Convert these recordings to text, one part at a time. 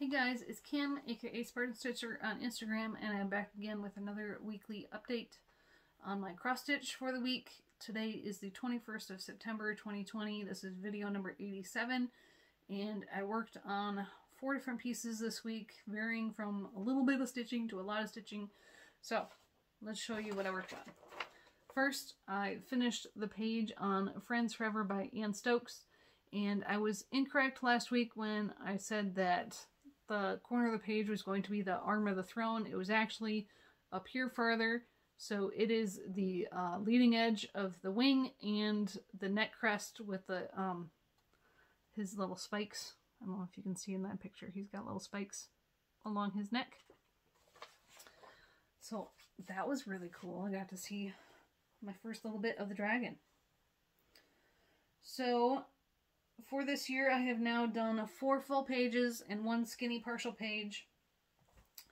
Hey guys, it's Kim, aka Spartan Stitcher on Instagram, and I'm back again with another weekly update on my cross stitch for the week. Today is the 21st of September 2020. This is video number 87, and I worked on 4 different pieces this week, varying from a little bit of stitching to a lot of stitching. So let's show you what I worked on. First, I finished the page on Friends Forever by Stokes, and I was incorrect last week when I said that the corner of the page was going to be the arm of the throne. It was actually up here farther, so it is the leading edge of the wing and the neck crest with the his little spikes. I don't know if you can see in that picture. He's got little spikes along his neck. So that was really cool. I got to see my first little bit of the dragon. So for this year, I have now done 4 full pages and 1 skinny partial page.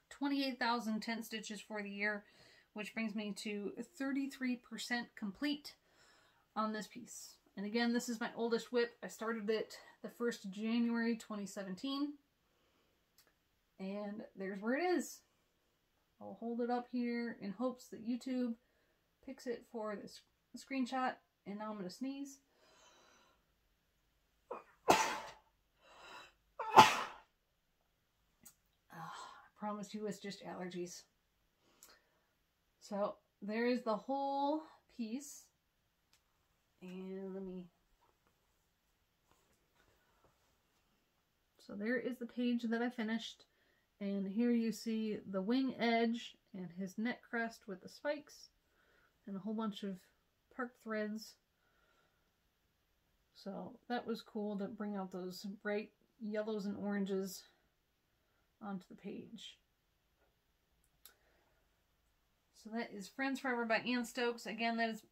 28,010 stitches for the year, which brings me to 33% complete on this piece. And again, this is my oldest WIP. I started it the 1st of January 2017. And there's where it is. I'll hold it up here in hopes that YouTube picks it for this screenshot. And now I'm going to sneeze. I promise you it's just allergies. So there is the whole piece. And so there is the page that I finished. And here you see the wing edge and his neck crest with the spikes and a whole bunch of park threads. So that was cool to bring out those bright yellows and oranges onto the page. So that is Friends Forever by Stokes. Again, that is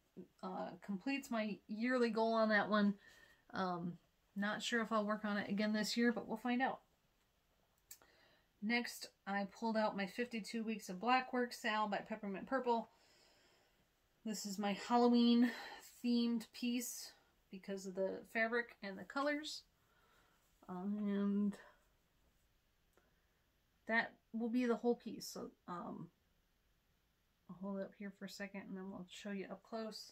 completes my yearly goal on that one. Not sure if I'll work on it again this year, but we'll find out. Next, I pulled out my 52 Weeks of Black Work Sal by Peppermint Purple. This is my Halloween themed piece because of the fabric and the colors. And that will be the whole piece. So I'll hold it up here for a second and then we'll show you up close.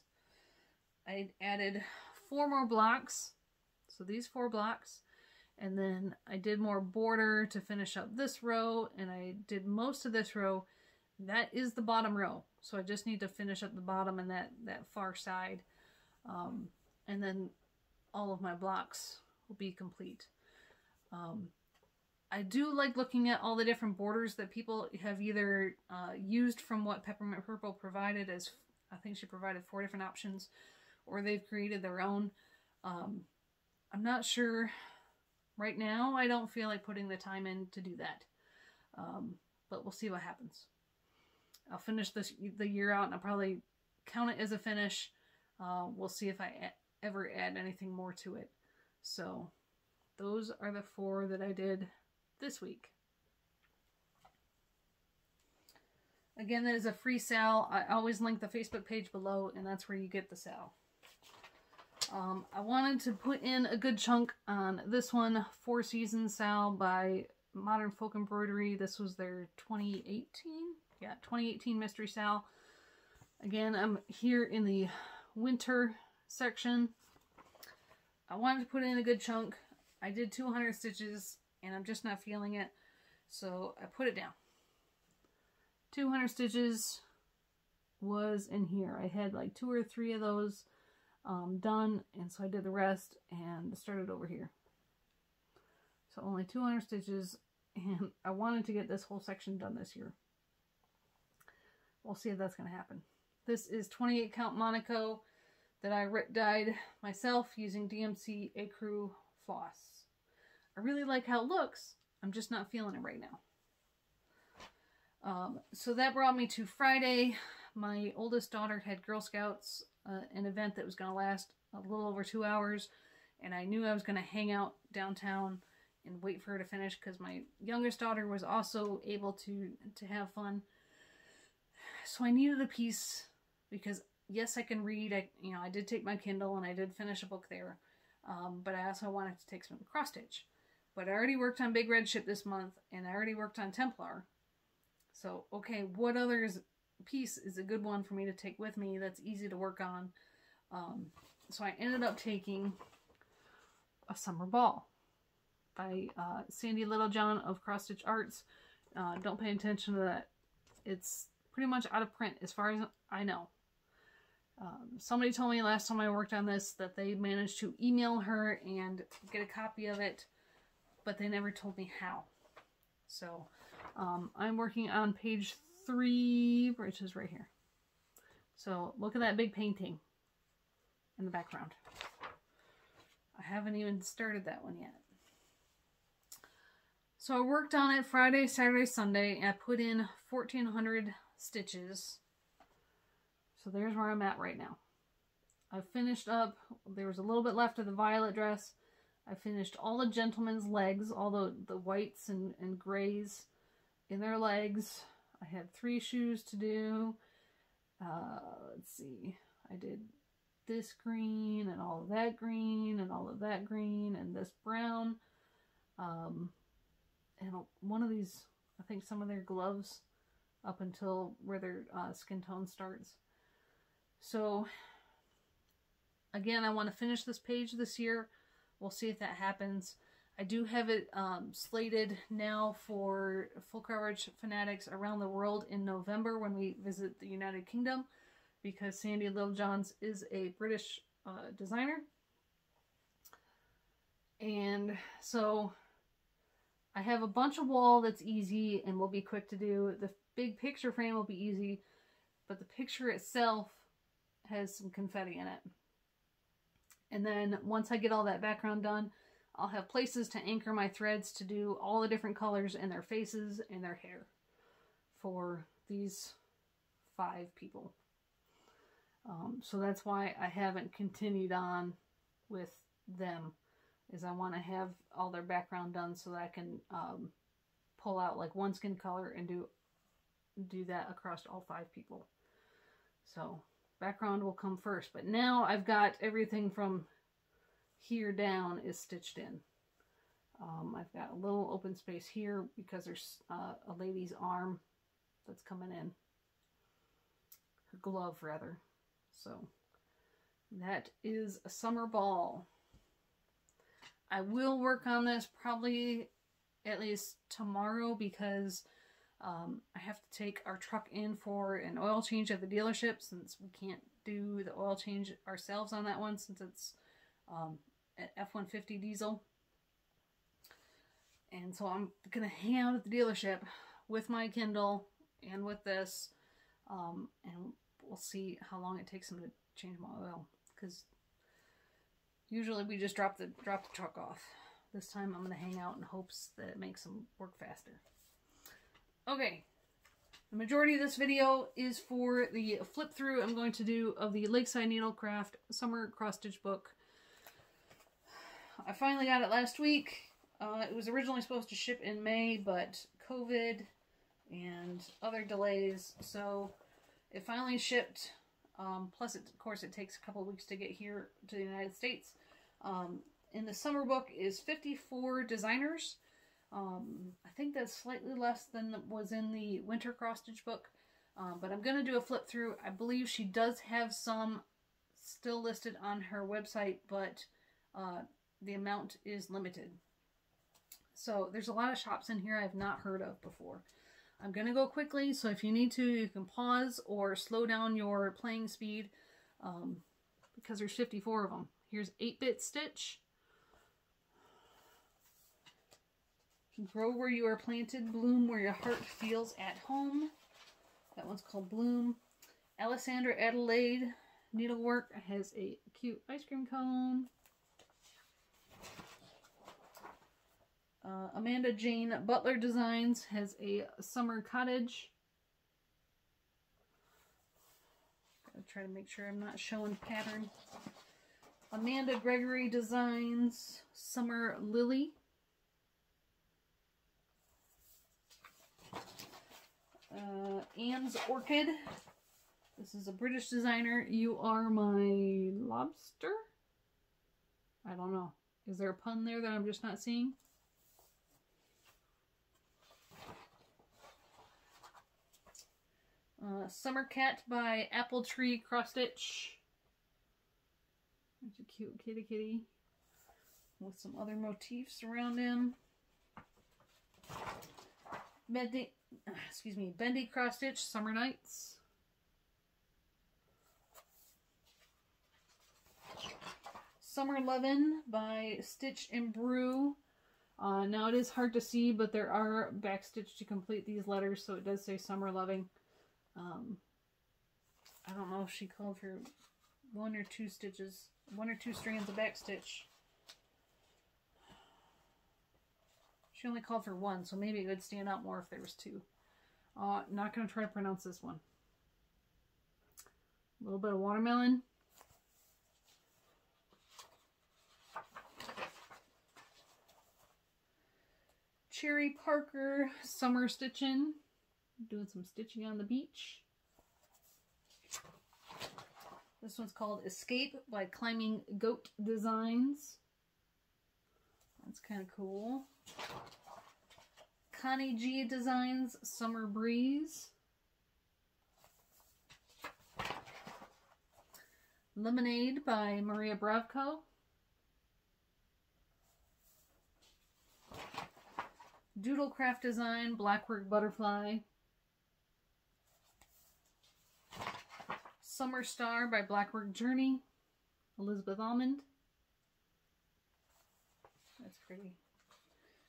I added 4 more blocks. So these 4 blocks. And then I did more border to finish up this row. And I did most of this row. That is the bottom row. So I just need to finish up the bottom and that far side. And then all of my blocks will be complete. I do like looking at all the different borders that people have either used from what Peppermint Purple provided, as I think she provided 4 different options, or they've created their own. I'm not sure right now. I don't feel like putting the time in to do that, but we'll see what happens. I'll finish the year out and I'll probably count it as a finish. We'll see if I ever add anything more to it. So those are the 4 that I did this week. Again, that is a free sal. I always link the Facebook page below, and that's where you get the sal. I wanted to put in a good chunk on this one, 4 Seasons sal by Modern Folk Embroidery. This was their 2018? Yeah, 2018 mystery sal. Again, I'm here in the winter section. I wanted to put in a good chunk. I did 200 stitches and I'm just not feeling it, so I put it down. 200 stitches was in here. I had like 2 or 3 of those done, and so I did the rest and started over here. So only 200 stitches, and I wanted to get this whole section done this year. We'll see if that's going to happen. This is 28 count Monaco that I dyed myself using DMC Ecru floss. I really like how it looks. I'm just not feeling it right now. So that brought me to Friday. My oldest daughter had Girl Scouts, an event that was going to last a little over 2 hours. And I knew I was going to hang out downtown and wait for her to finish because my youngest daughter was also able to have fun. So I needed a piece because, yes, I can read. I did take my Kindle and I did finish a book there. But I also wanted to take some cross stitch. But I already worked on Big Red Ship this month, and I already worked on Templar. So, okay, what other piece is a good one for me to take with me that's easy to work on? So I ended up taking a Summer Ball by Sandy Littlejohn of Cross Stitch Arts. Don't pay attention to that. It's pretty much out of print as far as I know. Somebody told me last time I worked on this that they managed to email her and get a copy of it, but they never told me how. So I'm working on page 3, which is right here. So look at that big painting in the background. I haven't even started that one yet. So I worked on it Friday, Saturday, Sunday, and I put in 1,400 stitches. So there's where I'm at right now. I finished up, there was a little bit left of the violet dress. I finished all the gentlemen's legs, all the whites and grays in their legs. I had 3 shoes to do. Let's see, I did this green and all of that green and all of that green and this brown. And one of these, I think some of their gloves up until where their skin tone starts. So again, I want to finish this page this year. We'll see if that happens. I do have it slated now for full coverage fanatics around the world in November when we visit the United Kingdom, because Sandy Littlejohn's is a British designer. And so I have a bunch of wall that's easy and will be quick to do. The big picture frame will be easy, but the picture itself has some confetti in it. And then once I get all that background done, I'll have places to anchor my threads to do all the different colors in their faces and their hair for these 5 people. So that's why I haven't continued on with them, is I want to have all their background done so that I can pull out like one skin color and do that across all 5 people. So background will come first, but now I've got everything from here down is stitched in. I've got a little open space here because there's a lady's arm that's coming in. Her glove, rather. So that is a Summer Ball. I will work on this probably at least tomorrow because I have to take our truck in for an oil change at the dealership, since we can't do the oil change ourselves on that one since it's an F-150 diesel. And so I'm going to hang out at the dealership with my Kindle and with this, and we'll see how long it takes them to change my oil, because usually we just drop the truck off. This time I'm going to hang out in hopes that it makes them work faster. Okay, the majority of this video is for the flip through I'm going to do of the Lakeside Needlecraft Summer Cross Stitch book. I finally got it last week. It was originally supposed to ship in May, but COVID and other delays, so it finally shipped. Plus, of course, it takes a couple of weeks to get here to the United States. In the summer book is 54 designers. I think that's slightly less than was in the winter cross stitch book, but I'm going to do a flip through. I believe she does have some still listed on her website, but the amount is limited. So there's a lot of shops in here I've not heard of before. I'm going to go quickly, so if you need to, you can pause or slow down your playing speed, because there's 54 of them. Here's 8-bit stitch. Grow where you are planted, bloom where your heart feels at home. That one's called Bloom. Alessandra Adelaide Needlework has a cute ice cream cone. Amanda Jane Butler Designs has a summer cottage. Gotta try to make sure I'm not showing pattern. Amanda Gregory Designs Summer Lily. Anne's Orchid. This is a British designer. You Are My Lobster? I don't know. Is there a pun there that I'm just not seeing? Summer Cat by Apple Tree Cross Stitch. There's a cute kitty with some other motifs around him. Bendy Cross Stitch Summer Nights. Summer Lovin' by Stitch and Brew. Now it is hard to see, but there are backstitch to complete these letters, so it does say Summer Loving. I don't know if she called for one or two strands of backstitch. She only called for one, so maybe it would stand out more if there was two. Not going to try to pronounce this one. A little bit of watermelon. Cherry Parker Summer Stitching. Doing some stitching on the beach. This one's called Escape by Climbing Goat Designs. That's kind of cool. Connie G Designs Summer Breeze. Lemonade by Maria Bravko. Doodlecraft Design Blackwork Butterfly. Summer Star by Blackwork Journey, Elizabeth Almond. That's pretty.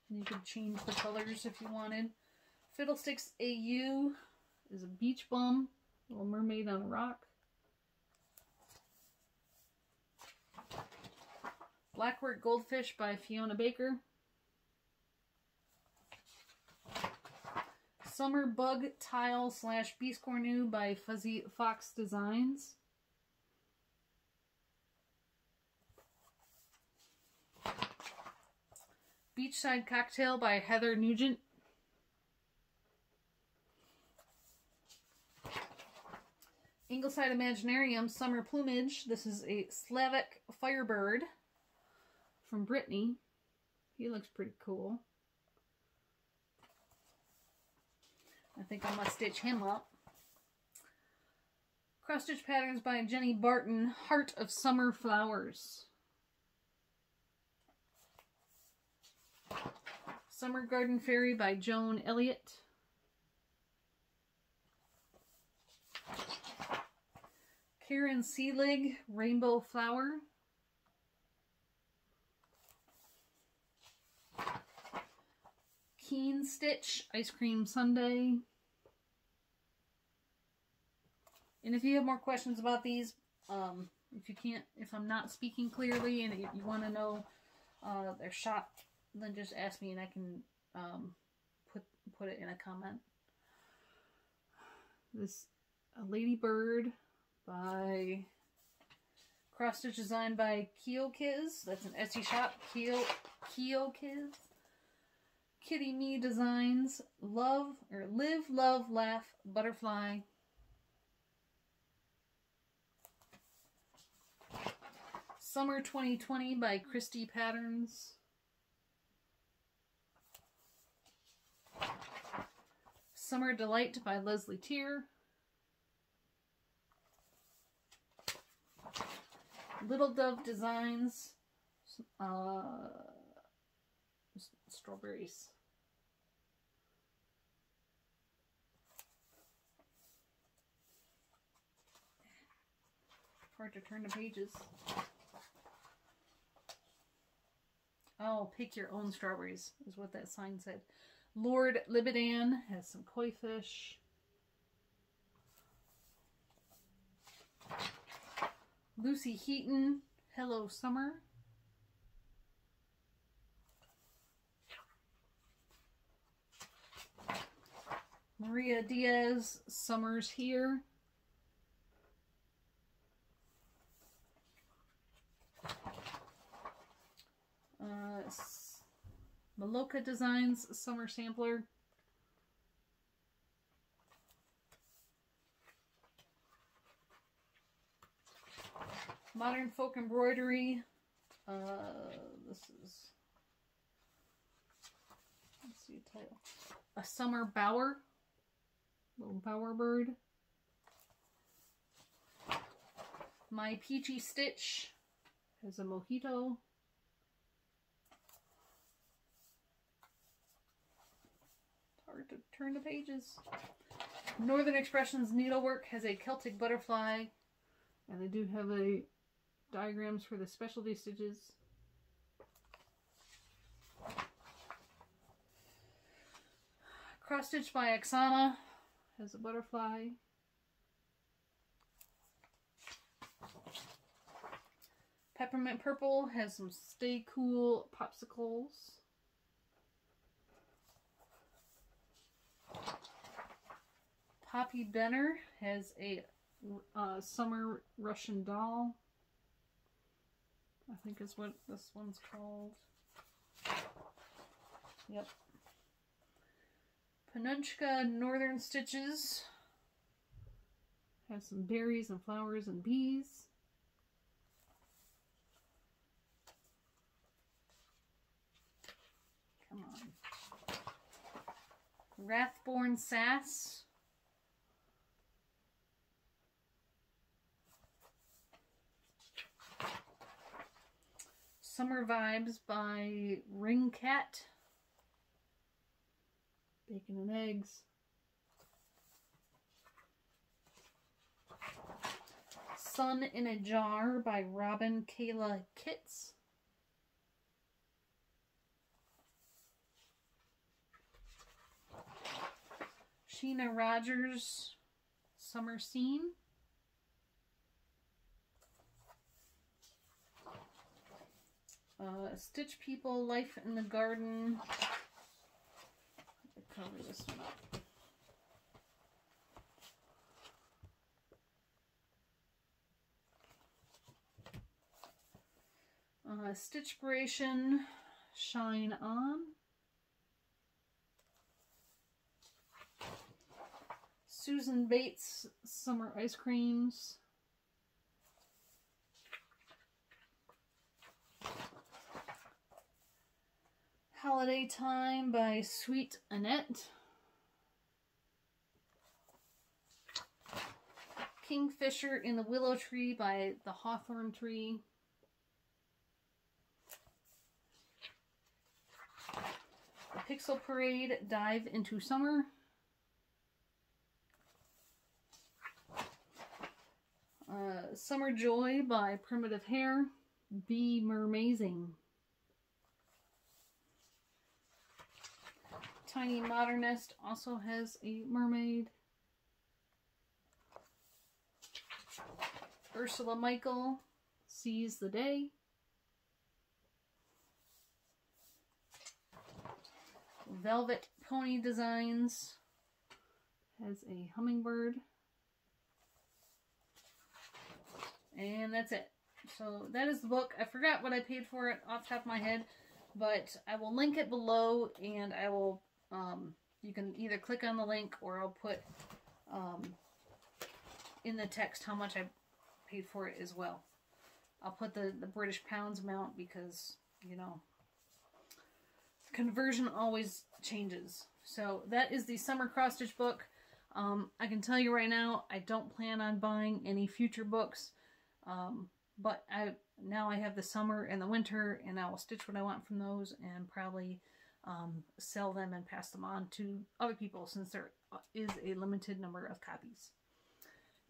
And you could change the colors if you wanted. Fiddlesticks AU is a beach bum, little mermaid on a rock. Blackwork Goldfish by Fiona Baker. Summer Bug Tile / Beast Cornu by Fuzzy Fox Designs. Beachside Cocktail by Heather Nugent. Ingleside Imaginarium Summer Plumage. This is a Slavic Firebird from Brittany. He looks pretty cool. I think I must stitch him up. Cross Stitch Patterns by Jenny Barton. Heart of Summer Flowers. Summer Garden Fairy by Joan Elliott. Karen Seelig Rainbow Flower. Keen Stitch Ice Cream Sundae. And if you have more questions about these, if I'm not speaking clearly and you want to know their shop, then just ask me and I can put it in a comment. This Ladybird by Cross Stitch Design by Kiokiz. That's an Etsy shop. Kiokiz. Kitty Me Designs Live, Love, Laugh, Butterfly. Summer 2020 by Christy Patterns. Summer Delight by Leslie Tier. Little Dove Designs. Strawberries. Hard to turn the pages. Oh, pick your own strawberries is what that sign said. Lord Libidan has some koi fish. Lucy Heaton, Hello Summer. Maria Diaz, Summer's Here. Maloka Designs, Summer Sampler. Modern Folk Embroidery. This is, let's see a title. A Summer Bower. Little bower bird. My Peachy Stitch has a mojito. It's hard to turn the pages. Northern Expressions Needlework has a Celtic butterfly, and they do have a diagrams for the specialty stitches. Cross Stitch by Oksana has a butterfly. Peppermint Purple has some Stay Cool popsicles. Poppy Benner has a Summer Russian Doll. I think is what this one's called. Yep. Panunchka Northern Stitches has some berries and flowers and bees. Come on. Wrathborn Sass. Summer Vibes by Ring Cat. Bacon and Eggs. Sun in a Jar by Robin Kayla Kitts. Sheena Rogers Summer Scene. Stitch People Life in the Garden. I'll cover this one up. Stitchpiration Shine On. Susan Bates Summer Ice Creams. Holiday Time by Sweet Annette. Kingfisher in the Willow Tree by the Hawthorn Tree. The Pixel Parade Dive into Summer. Summer Joy by Primitive Hair. Be Mermazing. Tiny Modernist also has a mermaid. Ursula Michael, Seize the Day. Velvet Pony Designs has a hummingbird. And that's it. So that is the book. I forgot what I paid for it off the top of my head, but I will link it below, and I will, you can either click on the link, or I'll put in the text how much I paid for it as well. I'll put the British pounds amount because, you know, conversion always changes. So that is the summer cross stitch book. I can tell you right now, I don't plan on buying any future books. But now I have the summer and the winter, and I will stitch what I want from those and probably sell them and pass them on to other people, since there is a limited number of copies.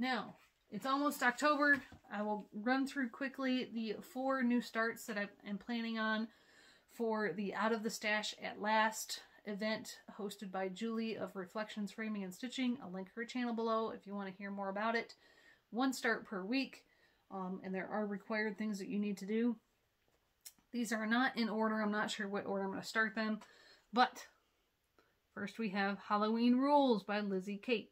Now, it's almost October. I will run through quickly the 4 new starts that I am planning on for the Out of the Stash at Last event hosted by Julie of Reflections Framing and Stitching. I'll link her channel below if you want to hear more about it. 1 start per week. And there are required things that you need to do. These are not in order. I'm not sure what order I'm going to start them. But first we have Halloween Rules by Lizzie Kate.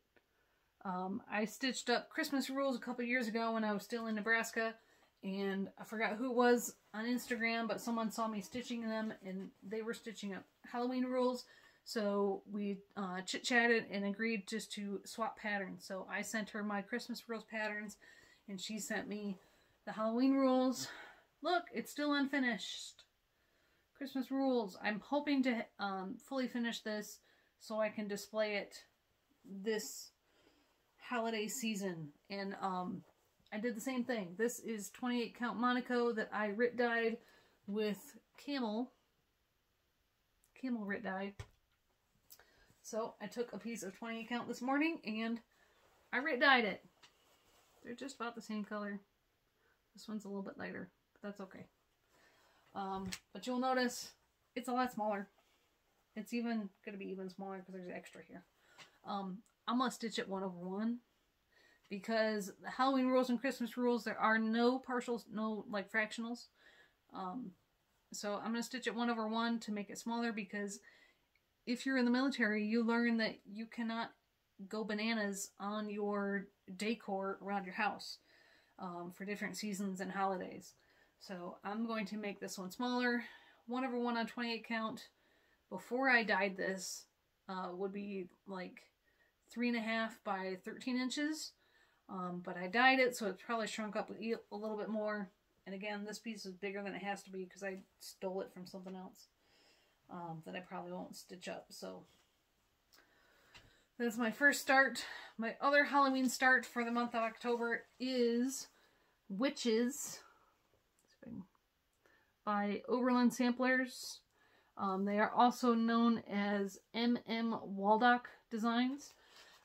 I stitched up Christmas Rules a couple years ago when I was still in Nebraska. And I forgot who it was on Instagram, but someone saw me stitching them, and they were stitching up Halloween Rules. So we chit-chatted and agreed just to swap patterns. So I sent her my Christmas Rules patterns, and she sent me the Halloween Rules. Look, it's still unfinished. Christmas Rules. I'm hoping to fully finish this so I can display it this holiday season. And I did the same thing. This is 28 count Monaco that I Rit dyed with camel Rit dye. So I took a piece of 28 count this morning and I Rit dyed it. They're just about the same color. This one's a little bit lighter, but that's okay. But you'll notice it's a lot smaller. It's even going to be even smaller because there's extra here. I'm going to stitch it 1/1 because the Halloween rules and Christmas rules, there are no partials, no like fractionals. So I'm going to stitch it 1/1 to make it smaller, because if you're in the military, you learn that you cannot go bananas on your decor around your house for different seasons and holidays. So I'm going to make this one smaller. 1/1 on 28 count. Before I dyed this would be like 3.5 by 13 inches. But I dyed it, so it's probably shrunk up a little bit more. And again, this piece is bigger than it has to be because I stole it from something else that I probably won't stitch up. So that's my first start. My other Halloween start for the month of October is Witches by Oberlin Samplers. They are also known as MM Waldock Designs.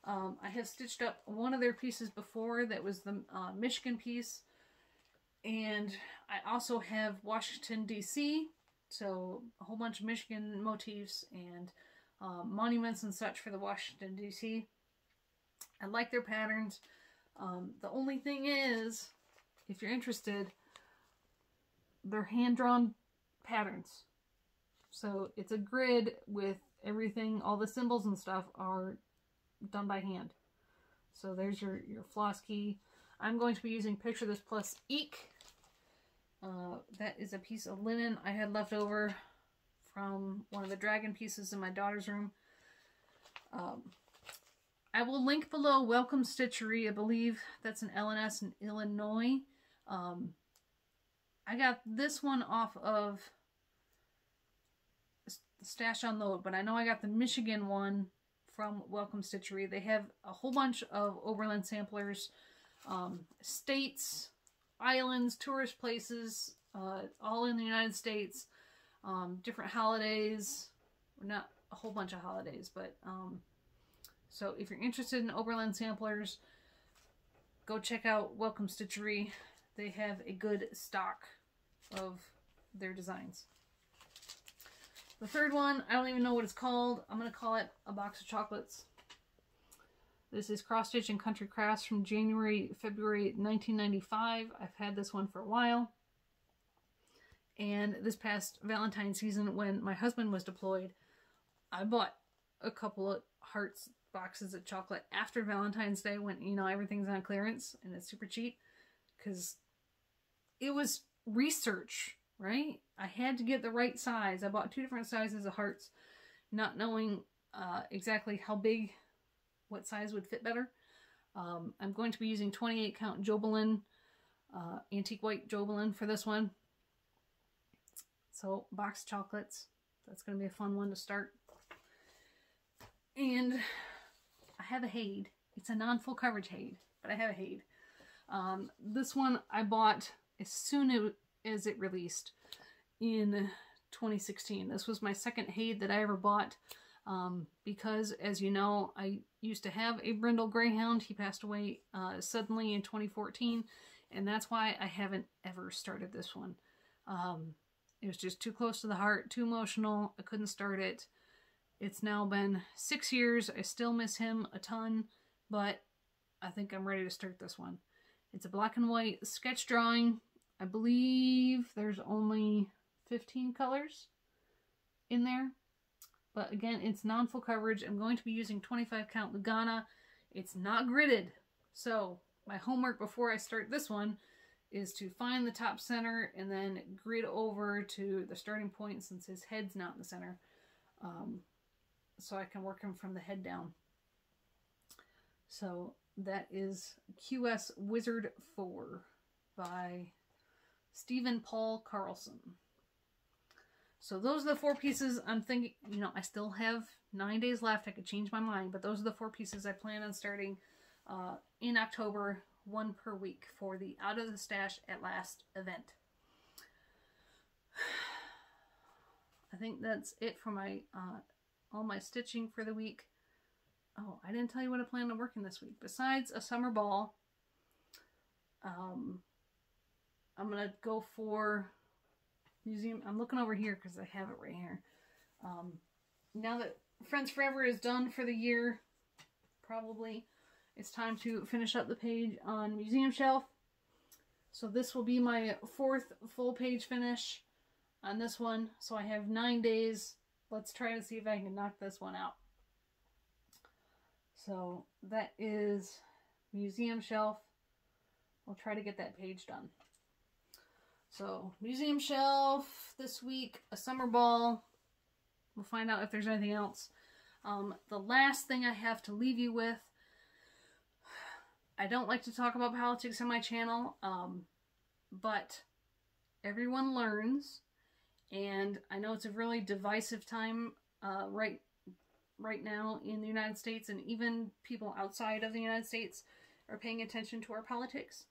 I have stitched up one of their pieces before that was the Michigan piece. And I also have Washington, D.C. So a whole bunch of Michigan motifs and monuments and such for the Washington, D.C. I like their patterns. The only thing is, if you're interested, they're hand-drawn patterns. So it's a grid with everything, all the symbols and stuff are done by hand. So there's your floss key. I'm going to be using Picture This Plus Eek. That is a piece of linen I had left over from one of the dragon pieces in my daughter's room. I will link below Welcome Stitchery. I believe that's an LNS in Illinois. I got this one off of Stash Unload, but I know I got the Michigan one from Welcome Stitchery. They have a whole bunch of Oberlin samplers, states, islands, tourist places, all in the United States, different holidays, not a whole bunch of holidays, but so if you're interested in Oberlin samplers, go check out Welcome Stitchery. They have a good stock of their designs. The third one, I don't even know what it's called. I'm going to call it a box of chocolates. This is Cross Stitch and Country Crafts from February 1995. I've had this one for a while. And this past Valentine's season, when my husband was deployed, I bought a couple of hearts boxes of chocolate after Valentine's Day, when, you know, everything's on clearance and it's super cheap. Because it was research, right? I had to get the right size. I bought 2 different sizes of hearts, not knowing exactly how big, what size would fit better. I'm going to be using 28 count Oberlin, antique white Oberlin for this one. So, box chocolates. That's going to be a fun one to start. And I have a Haid. It's a non-full coverage Haid, but I have a Haid. This one I bought as soon as it released in 2016. This was my second Haid that I ever bought, because, as you know, I used to have a brindle greyhound. He passed away suddenly in 2014, and that's why I haven't ever started this one. It was just too close to the heart, too emotional. I couldn't start it. It's now been 6 years. I still miss him a ton, but I think I'm ready to start this one. It's a black and white sketch drawing. I believe there's only 15 colors in there. But again, it's non-full coverage. I'm going to be using 25 count Lugana. It's not gridded. So my homework before I start this one is to find the top center and then grid over to the starting point, since his head's not in the center. So I can work him from the head down. So that is QS Wizard 4 by Stephen Paul Carlson. So those are the 4 pieces I'm thinking, you know, I still have 9 days left. I could change my mind, but those are the 4 pieces I plan on starting in October one per week for the Out of the Stash at Last event. I think that's it for my all my stitching for the week. Oh, I didn't tell you what I plan on working this week. Besides a summer ball, I'm gonna go for museum. I'm looking over here because I have it right here. Now that Friends Forever is done for the year, probably it's time to finish up the page on Museum Shelf. So this will be my 4th full page finish on this one. So I have 9 days. Let's try to see if I can knock this one out. So that is Museum Shelf. We'll try to get that page done. So Museum Shelf this week, a summer ball. We'll find out if there's anything else. The last thing I have to leave you with, I don't like to talk about politics on my channel, but everyone learns, and I know it's a really divisive time right now in the United States, and even people outside of the United States are paying attention to our politics.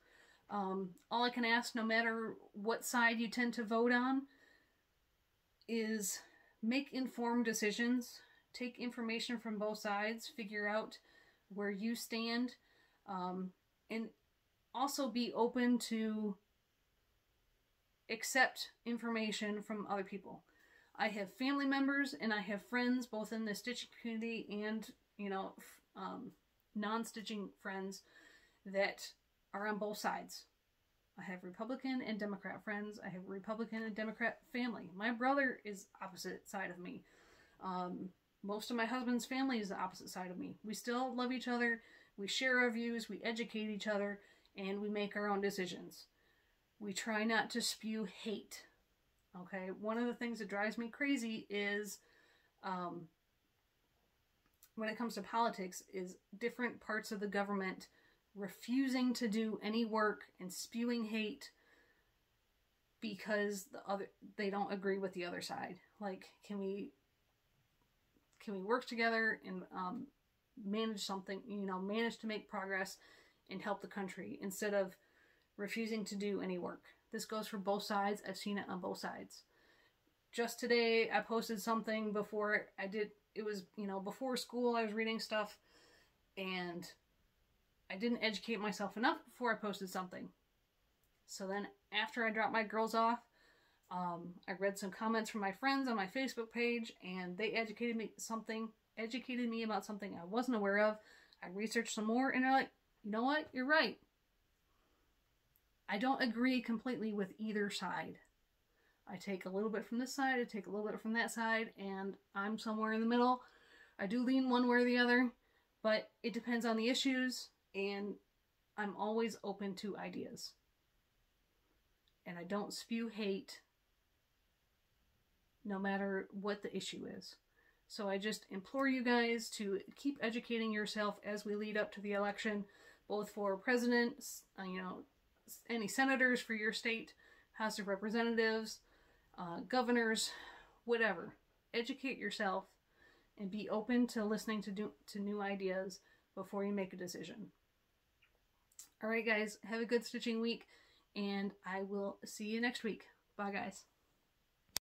All I can ask, no matter what side you tend to vote on, is make informed decisions. Take information from both sides. Figure out where you stand. And also be open to accept information from other people. I have family members and I have friends both in the stitching community and, you know, non-stitching friends that are on both sides. I have Republican and Democrat friends. I have Republican and Democrat family. My brother is opposite side of me. Most of my husband's family is the opposite side of me. We still love each other. We share our views. We educate each other. And we make our own decisions. We try not to spew hate. Okay? One of the things that drives me crazy is when it comes to politics is different parts of the government refusing to do any work and spewing hate because they don't agree with the other side. Like, can we work together and manage something, you know, manage to make progress and help the country instead of refusing to do any work? This goes for both sides. I've seen it on both sides. Just today, I posted something before it was, you know, before school, I was reading stuff and I didn't educate myself enough before I posted something. So then after I dropped my girls off, I read some comments from my friends on my Facebook page, and they educated me about something I wasn't aware of. I researched some more, and they're like, you know what? You're right. I don't agree completely with either side. I take a little bit from this side, I take a little bit from that side, and I'm somewhere in the middle. I do lean one way or the other, but it depends on the issues, and I'm always open to ideas. And I don't spew hate no matter what the issue is. So I just implore you guys to keep educating yourself as we lead up to the election, both for presidents, you know, any senators for your state, House of Representatives, governors, whatever. Educate yourself and be open to listening to new ideas before you make a decision. Alright guys, have a good stitching week, and I will see you next week. Bye guys.